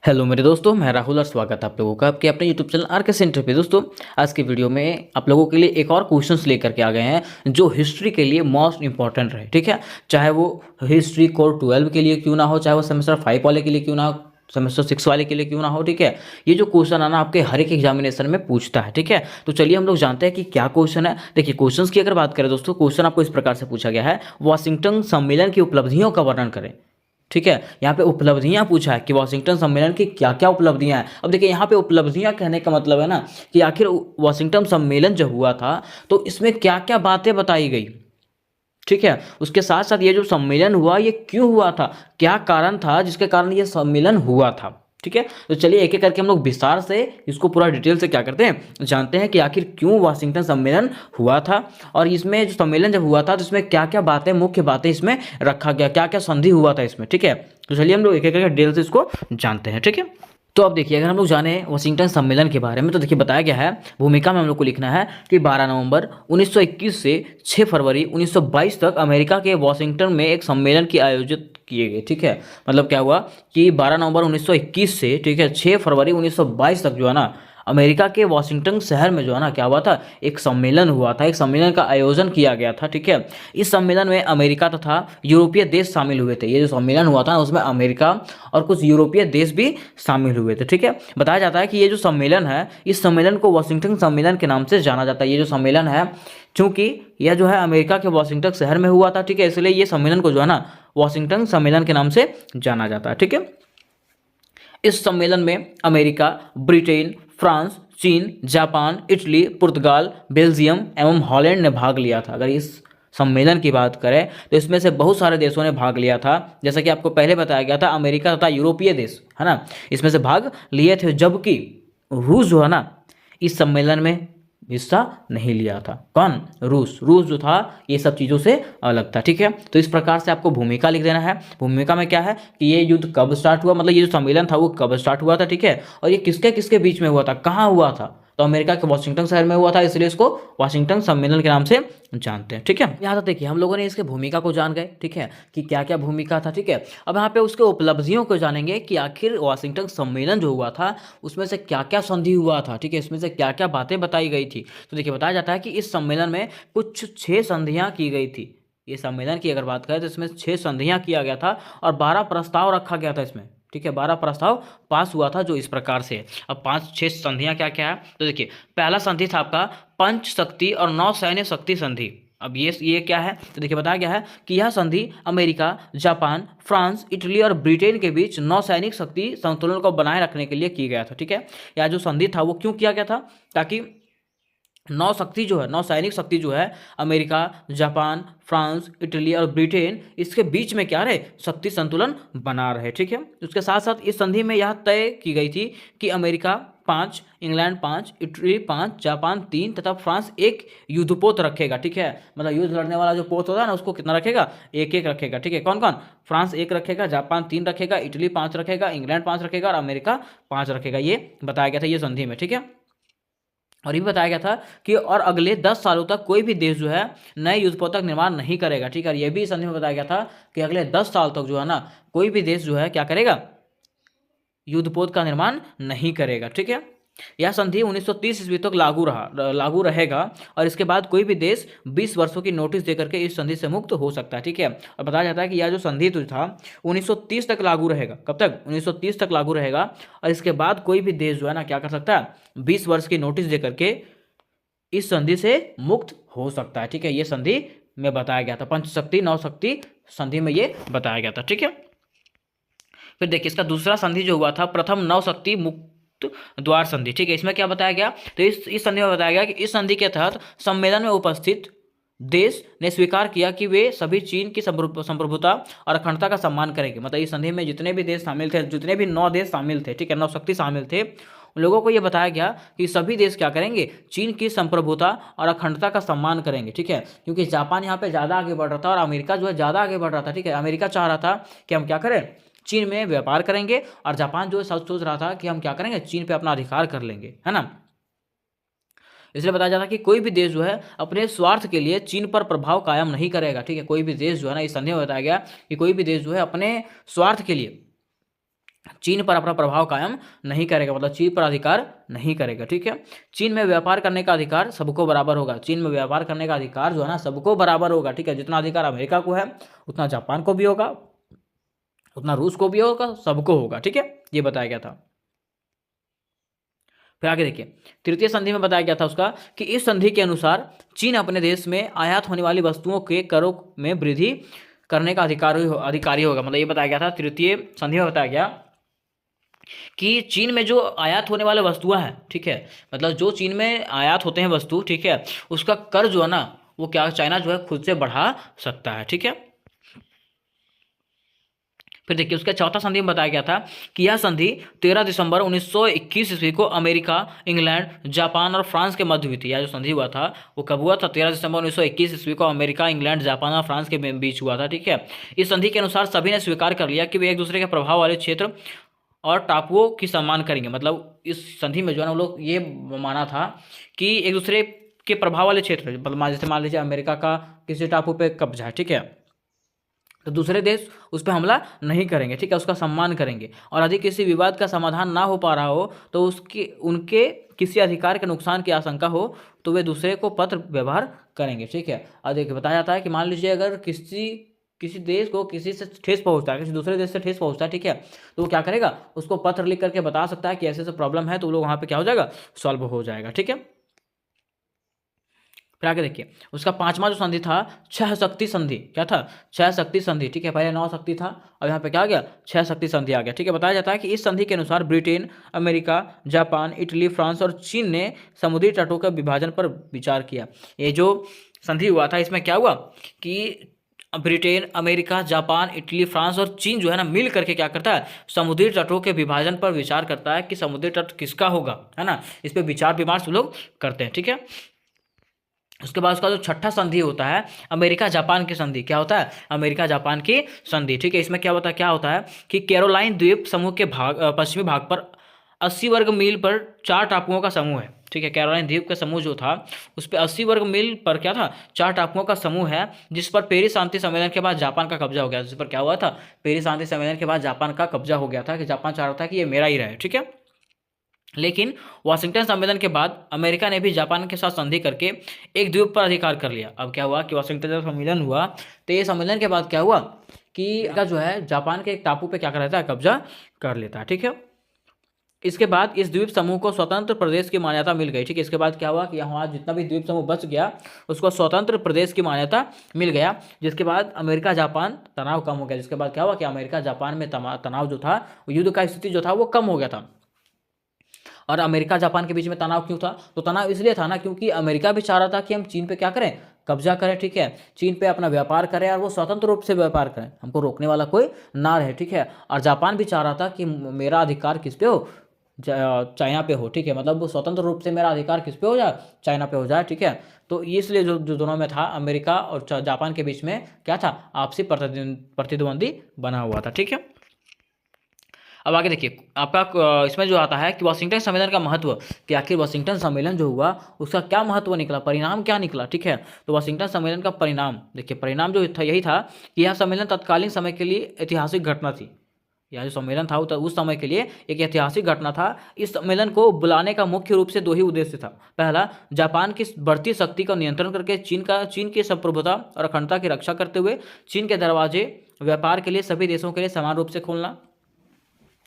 Hello मेरे दोस्तों, मैं राहुल और स्वागत है आप लोगों का आपके अपने यूट्यूब चैनल आर के सेंटर पे। दोस्तों, आज की वीडियो में आप लोगों के लिए एक और क्वेश्चंस लेकर के आ गए हैं जो हिस्ट्री के लिए मोस्ट इंपॉर्टेंट रहे। ठीक है, चाहे वो हिस्ट्री कोर 12 के लिए क्यों ना हो, चाहे वो सेमेस्टर 5 वाले के लिए क्यों ना हो, सेमेस्टर 6 वाले के लिए क्यों ना हो। ठीक है, ये जो क्वेश्चन है ना आपके हर एक एग्जामिनेशन में पूछता है। ठीक है, तो चलिए हम लोग जानते हैं कि क्या क्वेश्चन है। देखिए, क्वेश्चंस की अगर बात करें दोस्तों, क्वेश्चन आपको इस प्रकार से पूछा गया है, वाशिंगटन सम्मेलन की उपलब्धियों का वर्णन करें। ठीक है, यहाँ पे उपलब्धियां पूछा है कि वॉशिंगटन सम्मेलन की क्या क्या उपलब्धियां हैं। अब देखिए, यहाँ पे उपलब्धियां कहने का मतलब है ना कि आखिर वॉशिंगटन सम्मेलन जब हुआ था तो इसमें क्या क्या बातें बताई गई। ठीक है, उसके साथ साथ ये जो सम्मेलन हुआ ये क्यों हुआ था, क्या कारण था जिसके कारण ये सम्मेलन हुआ था। ठीक है, तो चलिए एक एक करके हम लोग विस्तार से इसको पूरा डिटेल से क्या करते हैं, जानते हैं कि आखिर क्यों वाशिंगटन सम्मेलन हुआ था और इसमें जो सम्मेलन जब हुआ था तो इसमें क्या क्या बातें, मुख्य बातें इसमें रखा गया, क्या क्या संधि हुआ था इसमें। ठीक है, तो चलिए हम लोग एक एक करके डिटेल से इसको जानते हैं। ठीक है, तो अब देखिए, अगर हम लोग जाने वाशिंगटन सम्मेलन के बारे में तो देखिए बताया गया है, भूमिका में हम लोग को लिखना है कि 12 नवंबर 1921 से 6 फरवरी 1922 तक अमेरिका के वाशिंगटन में एक सम्मेलन की आयोजित किए गए। ठीक है, मतलब क्या हुआ कि 12 नवंबर 1921 से, ठीक है, 6 फरवरी 1922 तक जो है ना अमेरिका के वाशिंगटन शहर में जो है ना क्या हुआ था, एक सम्मेलन हुआ था, एक सम्मेलन का आयोजन किया गया था। ठीक है, इस सम्मेलन में अमेरिका तथा यूरोपीय देश शामिल हुए थे। ये जो सम्मेलन हुआ था उसमें अमेरिका और कुछ यूरोपीय देश भी शामिल हुए थे। ठीक है, बताया जाता है कि ये जो सम्मेलन है, इस सम्मेलन को वाशिंगटन सम्मेलन के नाम से जाना जाता है। ये जो सम्मेलन है, चूंकि यह जो है अमेरिका के वाशिंगटन शहर में हुआ था, ठीक है, इसलिए ये सम्मेलन को जो है ना वाशिंगटन सम्मेलन के नाम से जाना जाता है। ठीक है, इस सम्मेलन में अमेरिका, ब्रिटेन, फ्रांस, चीन, जापान, इटली, पुर्तगाल, बेल्जियम एवं हॉलैंड ने भाग लिया था। अगर इस सम्मेलन की बात करें तो इसमें से बहुत सारे देशों ने भाग लिया था। जैसा कि आपको पहले बताया गया था, अमेरिका तथा यूरोपीय देश है ना, इसमें से भाग लिए थे, जबकि रूस जो है ना इस सम्मेलन में हिस्सा नहीं लिया था। कौन? रूस। रूस जो था ये सब चीज़ों से अलग था। ठीक है, तो इस प्रकार से आपको भूमिका लिख देना है। भूमिका में क्या है कि ये युद्ध कब स्टार्ट हुआ, मतलब ये जो सम्मेलन था वो कब स्टार्ट हुआ था। ठीक है, और ये किसके किसके बीच में हुआ था, कहाँ हुआ था, तो अमेरिका के वाशिंगटन शहर में हुआ था, इसलिए इसको वाशिंगटन सम्मेलन के नाम से जानते हैं। ठीक है, यहाँ तक देखिए हम लोगों ने इसके भूमिका को जान गए। ठीक है, कि क्या क्या भूमिका था। ठीक है, अब यहाँ पे उसके उपलब्धियों को जानेंगे कि आखिर वाशिंगटन सम्मेलन जो हुआ था उसमें से क्या क्या संधि हुआ था। ठीक है, इसमें से क्या क्या बातें बताई गई थी। तो देखिए बताया जाता है कि इस सम्मेलन में कुछ 6 संधियां की गई थी। ये सम्मेलन की अगर बात करें तो इसमें 6 संधियां किया गया था और 12 प्रस्ताव रखा गया था इसमें। ठीक है, 12 प्रस्ताव पास हुआ था जो इस प्रकार से है। अब 5-6 संधियां क्या क्या है, तो देखिए पहला संधि था आपका पंच शक्ति और 9 सैन्य शक्ति संधि। अब ये क्या है, तो देखिए बताया गया है कि यह संधि अमेरिका, जापान, फ्रांस, इटली और ब्रिटेन के बीच नौसैनिक शक्ति संतुलन को बनाए रखने के लिए किया गया था। ठीक है, यह जो संधि था वो क्यों किया गया था, ताकि नौ शक्ति जो है, नौ सैनिक शक्ति जो है, अमेरिका, जापान, फ्रांस, इटली और ब्रिटेन, इसके बीच में क्या रहे, शक्ति संतुलन बना रहे। ठीक है, उसके साथ साथ इस संधि में यह तय की गई थी कि अमेरिका 5, इंग्लैंड 5, इटली 5, जापान 3 तथा फ्रांस 1 युद्धपोत रखेगा। ठीक है, मतलब युद्ध लड़ने वाला जो पोत होता है ना उसको कितना रखेगा, 1-1 रखेगा। ठीक है, कौन कौन, फ्रांस 1 रखेगा, जापान 3 रखेगा, इटली 5 रखेगा, इंग्लैंड 5 रखेगा और अमेरिका 5 रखेगा। ये बताया गया था ये संधि में। ठीक है, और ये भी बताया गया था कि और अगले 10 सालों तक कोई भी देश जो है नए युद्धपोत का निर्माण नहीं करेगा। ठीक है, ये भी संधि में बताया गया था कि अगले 10 साल तक जो है ना कोई भी देश जो है क्या करेगा, युद्धपोत का निर्माण नहीं करेगा। ठीक है, यह संधि 1930 ईस्वी तक लागू रहेगा और इसके बाद कोई भी देश 20 वर्षों की नोटिस देकर के इस संधि से मुक्त हो सकता है। ठीक है, और बताया जाता है कि यह जो संधि जो था 1930 तक लागू रहेगा। कब तक? 1930 तक लागू रहेगा और इसके बाद कोई भी देश जो है ना क्या कर सकता है, 20 वर्ष की नोटिस देकर के इस संधि से मुक्त हो सकता है। ठीक है, ये संधि में बताया गया था, पंचशक्ति 9 शक्ति संधि में ये बताया गया था। ठीक है, फिर देखिए इसका दूसरा संधि जो हुआ था, प्रथम नवशक्ति मुक्त द्वार संधि। ठीक है, इसमें क्या बताया गया, तो इस संधि में बताया गया कि इस संधि के तहत सम्मेलन में उपस्थित देश ने स्वीकार किया कि वे सभी चीन की संप्रभुता और अखंडता का सम्मान करेंगे। मतलब इस संधि में जितने भी देश शामिल थे, जितने भी 9 देश शामिल थे, ठीक है, 9 शक्ति शामिल थे, उन लोगों को यह बताया गया कि सभी देश क्या करेंगे, चीन की संप्रभुता और अखंडता का सम्मान करेंगे। ठीक है, क्योंकि जापान यहाँ पे ज़्यादा आगे बढ़ रहा था और अमेरिका जो है ज़्यादा आगे बढ़ रहा था। ठीक है, अमेरिका चाह रहा था कि हम क्या करें, चीन में व्यापार करेंगे और जापान जो है सोच रहा था कि हम क्या करेंगे, चीन पे अपना अधिकार कर लेंगे, है ना। इसलिए बताया जाता है कि कोई भी देश जो है अपने स्वार्थ के लिए चीन पर प्रभाव कायम नहीं करेगा। ठीक है, कोई भी देश जो है ना, इस संधि में बताया गया कि कोई भी देश जो है अपने स्वार्थ के लिए चीन पर अपना प्रभाव कायम नहीं करेगा, मतलब चीन पर अधिकार नहीं करेगा। ठीक है, चीन में व्यापार करने का अधिकार सबको बराबर होगा। चीन में व्यापार करने का अधिकार जो है ना सबको बराबर होगा। ठीक है, जितना अधिकार अमेरिका को है उतना जापान को भी होगा, उतना रूस को भी होगा, सबको होगा। ठीक है, ये बताया गया था। फिर आगे देखिए, तृतीय संधि में बताया गया था उसका कि इस संधि के अनुसार चीन अपने देश में आयात होने वाली वस्तुओं के करों में वृद्धि करने का अधिकारी होगा। मतलब ये बताया गया था, तृतीय संधि में बताया गया कि चीन में जो आयात होने वाले वस्तुएं हैं, ठीक है, मतलब जो चीन में आयात होते हैं वस्तु, ठीक है, उसका कर जो है ना वो क्या चाइना जो है खुद से बढ़ा सकता है। ठीक है, फिर देखिए उसका चौथा संधि में बताया गया था कि यह संधि 13 दिसंबर 1921 ईस्वी को अमेरिका, इंग्लैंड, जापान और फ्रांस के मध्य हुई थी। यह जो संधि हुआ था वो कब हुआ था? 13 दिसंबर 1921 ईस्वी को अमेरिका, इंग्लैंड, जापान और फ्रांस के बीच हुआ था। ठीक है, इस संधि के अनुसार सभी ने स्वीकार कर लिया कि वे एक दूसरे के प्रभाव वाले क्षेत्र और टापुओं की सम्मान करेंगे। मतलब इस संधि में जो है ना वो लोग ये माना था कि एक दूसरे के प्रभाव वाले क्षेत्र, मतलब जैसे मान लीजिए अमेरिका का किसी टापू पे कब्जा है, ठीक है, तो दूसरे देश उस पर हमला नहीं करेंगे। ठीक है, उसका सम्मान करेंगे, और यदि किसी विवाद का समाधान ना हो पा रहा हो तो उसकी उनके किसी अधिकार के नुकसान की आशंका हो तो वे दूसरे को पत्र व्यवहार करेंगे। ठीक है, और देखिए बताया जाता है कि मान लीजिए अगर किसी किसी देश को किसी से ठेस पहुंचता है, किसी दूसरे देश से ठेस पहुंचता है, ठीक है, तो वो क्या करेगा, उसको पत्र लिख करके बता सकता है कि ऐसे ऐसे प्रॉब्लम है, तो वो लोग वहाँ पे क्या हो जाएगा, सॉल्व हो जाएगा। ठीक है, फिर आगे देखिए उसका पांचवा जो संधि था, छह शक्ति संधि। क्या था? छह शक्ति संधि। ठीक है, पहले नौ शक्ति था, अब यहाँ पे क्या आ गया, छह शक्ति संधि आ गया। ठीक है, बताया जाता है कि इस संधि के अनुसार Britain, America, Japan, Italy, France और चीन ने समुद्री तटों के विभाजन पर विचार किया। ये जो संधि हुआ था इसमें क्या हुआ कि Britain, America, Japan, Italy, France और चीन जो है ना मिल करके क्या करता है, समुद्री तटों के विभाजन पर विचार करता है कि समुद्री तट किसका होगा, है ना, इस पर विचार विमर्श लोग करते हैं। ठीक है, उसके बाद उसका जो छठा संधि होता है अमेरिका जापान की संधि। क्या होता है? अमेरिका जापान की संधि। ठीक है, इसमें क्या होता है कि कैरोलाइन द्वीप समूह के पश्चिमी भाग पर 80 वर्ग मील पर 4 टापुओं का समूह है। ठीक है, कैरोलाइन द्वीप का समूह जो था उस पर 80 वर्ग मील पर क्या था, 4 टापुओं का समूह है, जिस पर पेरिस शांति सम्मेलन के बाद जापान का कब्जा हो गया। जिस पर क्या हुआ था, पेरिस शांति सम्मेलन के बाद जापान का कब्जा हो गया था, कि जापान चाह रहा था कि ये मेरा ही रहे। ठीक है, लेकिन वाशिंगटन सम्मेलन के बाद अमेरिका ने भी जापान के साथ संधि करके एक द्वीप पर अधिकार कर लिया। अब क्या हुआ कि वाशिंगटन जब सम्मेलन हुआ तो ये सम्मेलन के बाद क्या हुआ कि अमेरिका जो है जापान के एक टापू पे क्या कर लेता है, कब्जा कर लेता है। ठीक है, इसके बाद इस द्वीप समूह को स्वतंत्र प्रदेश की मान्यता मिल गई। ठीक है, इसके बाद क्या हुआ कि यहाँ जितना भी द्वीप समूह बच गया उसको स्वतंत्र प्रदेश की मान्यता मिल गया, जिसके बाद अमेरिका जापान तनाव कम हो गया। जिसके बाद क्या हुआ कि अमेरिका जापान में तनाव जो था, युद्ध का स्थिति जो था वो कम हो गया था। और अमेरिका जापान के बीच में तनाव क्यों था? तो तनाव इसलिए था ना क्योंकि अमेरिका भी चाह रहा था कि हम चीन पे क्या करें, कब्जा करें। ठीक है, चीन पे अपना व्यापार करें और वो स्वतंत्र रूप से व्यापार करें, हमको रोकने वाला कोई ना रहे। ठीक है, और जापान भी चाह रहा था कि मेरा अधिकार किस पे हो, चाइना पे हो। ठीक है, मतलब वो स्वतंत्र रूप से मेरा अधिकार किस पे हो जाए, चाइना पे हो जाए। ठीक है, तो इसलिए जो दोनों में था, अमेरिका और जापान के बीच में क्या था, आपसी प्रतिद्वंदी बना हुआ था। ठीक है, अब आगे देखिए आपका इसमें जो आता है कि वाशिंगटन सम्मेलन का महत्व, कि आखिर वाशिंगटन सम्मेलन जो हुआ उसका क्या महत्व निकला, परिणाम क्या निकला। ठीक है, तो वाशिंगटन सम्मेलन का परिणाम देखिए, परिणाम जो था यही था कि यह सम्मेलन तत्कालीन समय के लिए ऐतिहासिक घटना थी। यह जो सम्मेलन था उस समय के लिए एक ऐतिहासिक घटना था। इस सम्मेलन को बुलाने का मुख्य रूप से 2 ही उद्देश्य था। पहला, जापान की बढ़ती शक्ति का नियंत्रण करके चीन की संप्रभुता और अखंडता की रक्षा करते हुए चीन के दरवाजे व्यापार के लिए सभी देशों के लिए समान रूप से खोलना।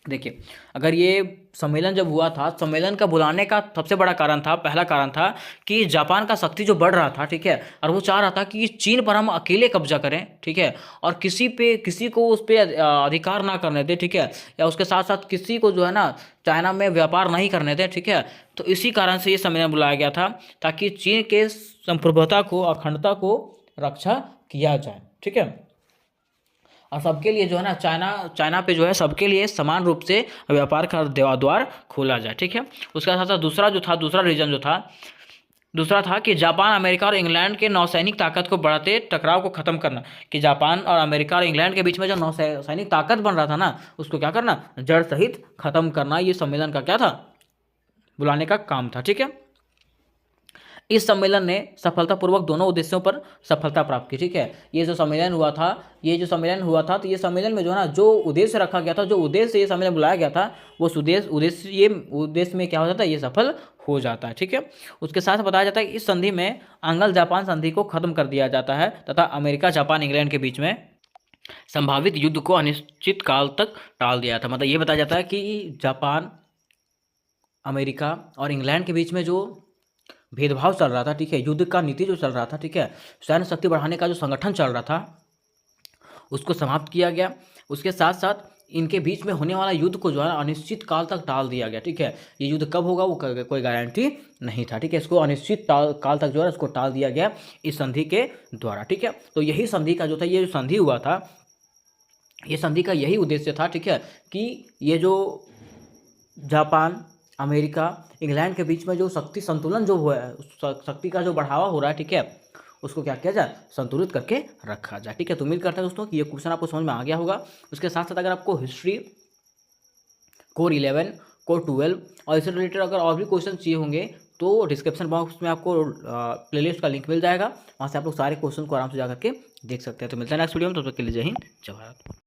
देखिए अगर ये सम्मेलन जब हुआ था, सम्मेलन का बुलाने का सबसे बड़ा कारण था, पहला कारण था कि जापान का शक्ति जो बढ़ रहा था, ठीक है, और वो चाह रहा था कि चीन पर हम अकेले कब्जा करें। ठीक है, और किसी को उस पर अधिकार ना करने दें। ठीक है, या उसके साथ साथ किसी को जो है ना चाइना में व्यापार नहीं करने दें। ठीक है, तो इसी कारण से ये सम्मेलन बुलाया गया था, ताकि चीन के संप्रभुता को, अखंडता को रक्षा किया जाए। ठीक है, और सबके लिए जो है ना चाइना पे जो है सबके लिए समान रूप से व्यापार का द्वार खोला जाए। ठीक है, उसका साथ साथ दूसरा रीजन जो था, दूसरा था कि जापान, अमेरिका और इंग्लैंड के नौसैनिक ताकत को बढ़ाते टकराव को खत्म करना। कि जापान और अमेरिका और इंग्लैंड के बीच में जो नौसैनिक ताकत बन रहा था ना, उसको क्या करना, जड़ सहित खत्म करना। ये सम्मेलन का क्या था, बुलाने का काम था। ठीक है, इस सम्मेलन ने सफलतापूर्वक दोनों उद्देश्यों पर सफलता प्राप्त की। ठीक है, ये जो सम्मेलन हुआ था, तो ये सम्मेलन में जो है ना, जो उद्देश्य रखा गया था, जो उद्देश्य ये सम्मेलन बुलाया गया था, वो उद्देश्य में क्या हो जाता है, ये सफल हो जाता है। ठीक है, उसके साथ बताया जाता है कि इस संधि में आंग्ल जापान संधि को खत्म कर दिया जाता है तथा अमेरिका, जापान, इंग्लैंड के बीच में संभावित युद्ध को अनिश्चित काल तक टाल दिया था। मतलब ये बताया जाता है कि जापान, अमेरिका और इंग्लैंड के बीच में जो भेदभाव चल रहा था, ठीक है, युद्ध का नीति जो चल रहा था, ठीक है, सैन्य शक्ति बढ़ाने का जो संगठन चल रहा था, उसको समाप्त किया गया। उसके साथ साथ इनके बीच में होने वाला युद्ध को जो है अनिश्चित काल तक टाल दिया गया। ठीक है, ये युद्ध कब होगा वो कोई गारंटी नहीं था। ठीक है, इसको अनिश्चित काल तक जो है इसको टाल दिया गया इस संधि के द्वारा। ठीक है, तो यही संधि का जो था, ये जो संधि हुआ था, ये संधि का यही उद्देश्य था। ठीक है, कि ये जो जापान, अमेरिका, इंग्लैंड के बीच में जो शक्ति संतुलन जो हुआ है, शक्ति का जो बढ़ावा हो रहा है, ठीक है, उसको क्या किया जाए, संतुलित करके रखा जाए। ठीक है, तो उम्मीद करता है दोस्तों कि ये क्वेश्चन आपको समझ में आ गया होगा। उसके साथ साथ अगर आपको हिस्ट्री कोर 11, कोर 12 और इससे रिलेटेड अगर और भी क्वेश्चन चाहिए होंगे तो डिस्क्रिप्शन बॉक्स में आपको प्लेलिस्ट का लिंक मिल जाएगा, वहाँ से आप लोग सारे क्वेश्चन को आराम से जा करके देख सकते हैं। तो मिलता है नेक्स्ट वीडियो में, तब तक के लिए जय हिंद, जय भारत।